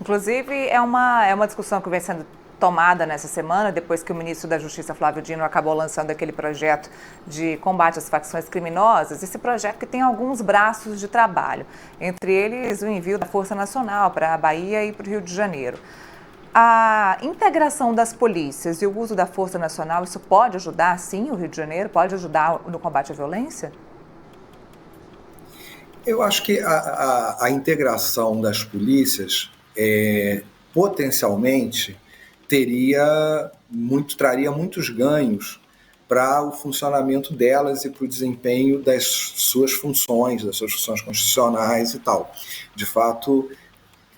Inclusive, é uma discussão que vem sendo tomada nessa semana, depois que o ministro da Justiça, Flávio Dino, acabou lançando aquele projeto de combate às facções criminosas, esse projeto que tem alguns braços de trabalho, entre eles o envio da Força Nacional para a Bahia e para o Rio de Janeiro. A integração das polícias e o uso da Força Nacional, isso pode ajudar, sim, o Rio de Janeiro? Pode ajudar no combate à violência? Eu acho que a integração das polícias potencialmente traria muitos ganhos para o funcionamento delas e para o desempenho das suas funções constitucionais e tal. De fato,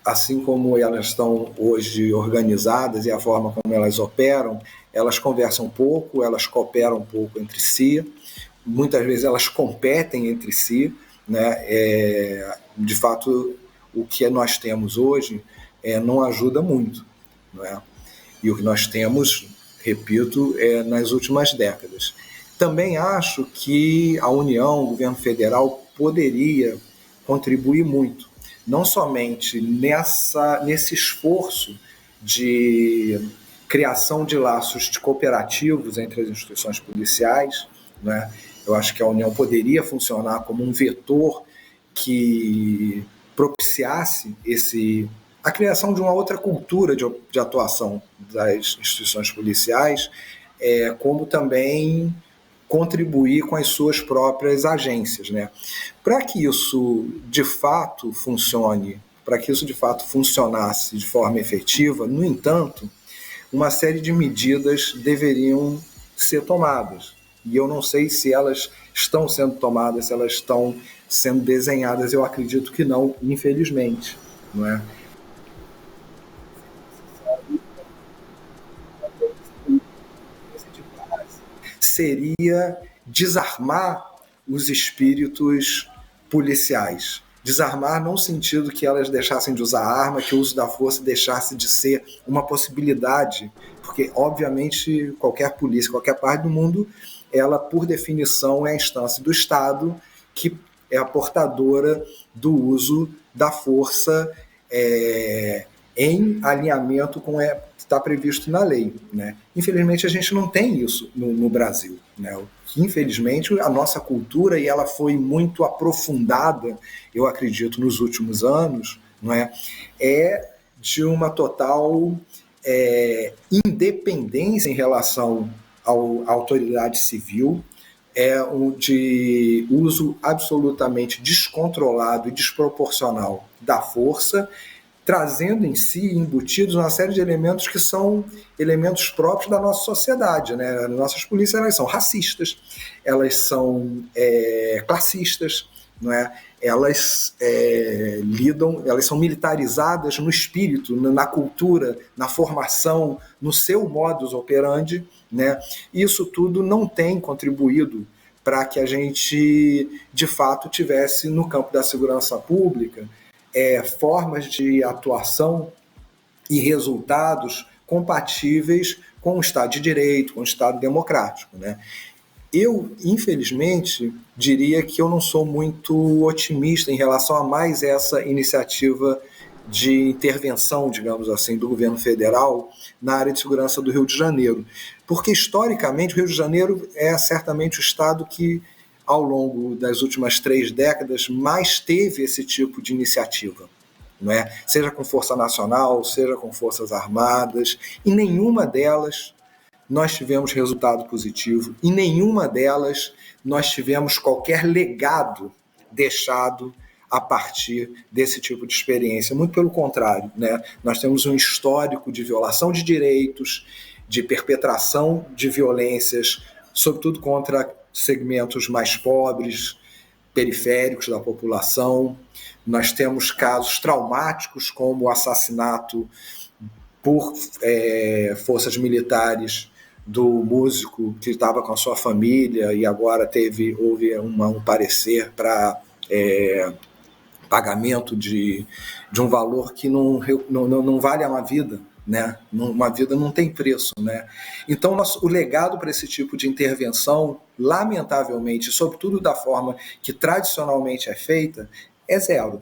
assim como elas estão hoje organizadas e a forma como elas operam, elas conversam pouco, elas cooperam pouco entre si, muitas vezes elas competem entre si, né? De fato, o que nós temos hoje não ajuda muito, não é? E o que nós temos, repito, nas últimas décadas. Também acho que a União, o governo federal, poderia contribuir muito, não somente nesse esforço de criação de laços cooperativos entre as instituições policiais, né? Eu acho que a União poderia funcionar como um vetor que propiciasse a criação de uma outra cultura de atuação das instituições policiais, como também contribuir com as suas próprias agências, né? Para que isso de fato funcione, para que isso de fato funcionasse de forma efetiva, no entanto, uma série de medidas deveriam ser tomadas. E eu não sei se elas estão sendo tomadas, se elas estão sendo desenhadas. Eu acredito que não, infelizmente, não é? Seria desarmar os espíritos policiais. Desarmar não no sentido que elas deixassem de usar arma, que o uso da força deixasse de ser uma possibilidade, porque, obviamente, qualquer polícia, qualquer parte do mundo, ela, por definição, é a instância do Estado que é a portadora do uso da força em alinhamento com o que está previsto na lei, né? Infelizmente, a gente não tem isso no Brasil, né? Infelizmente, a nossa cultura, e ela foi muito aprofundada, eu acredito, nos últimos anos, não é de uma total independência em relação à autoridade civil, de uso absolutamente descontrolado e desproporcional da força, trazendo em si, embutidos, uma série de elementos que são elementos próprios da nossa sociedade, né? Nossas polícias, elas são racistas, elas são classistas, não é? Elas elas são militarizadas no espírito, na cultura, na formação, no seu modus operandi, né? Isso tudo não tem contribuído para que a gente, de fato, tivesse no campo da segurança pública formas de atuação e resultados compatíveis com o Estado de Direito, com o Estado democrático, né? Eu, infelizmente, diria que eu não sou muito otimista em relação a mais essa iniciativa de intervenção, digamos assim, do governo federal na área de segurança do Rio de Janeiro. Porque, historicamente, o Rio de Janeiro é certamente o estado que, ao longo das últimas 3 décadas, mais teve esse tipo de iniciativa, não é? Seja com Força Nacional, seja com Forças Armadas, e nenhuma delas nós tivemos resultado positivo, e nenhuma delas nós tivemos qualquer legado deixado a partir desse tipo de experiência. Muito pelo contrário, né? Nós temos um histórico de violação de direitos, de perpetração de violências, sobretudo contra segmentos mais pobres, periféricos da população. Nós temos casos traumáticos, como o assassinato por forças militares do músico que estava com a sua família e agora houve um parecer para pagamento de um valor que não vale uma vida, né? Uma vida não tem preço, né? Então, o legado para esse tipo de intervenção, lamentavelmente, sobretudo da forma que tradicionalmente é feita, é zero.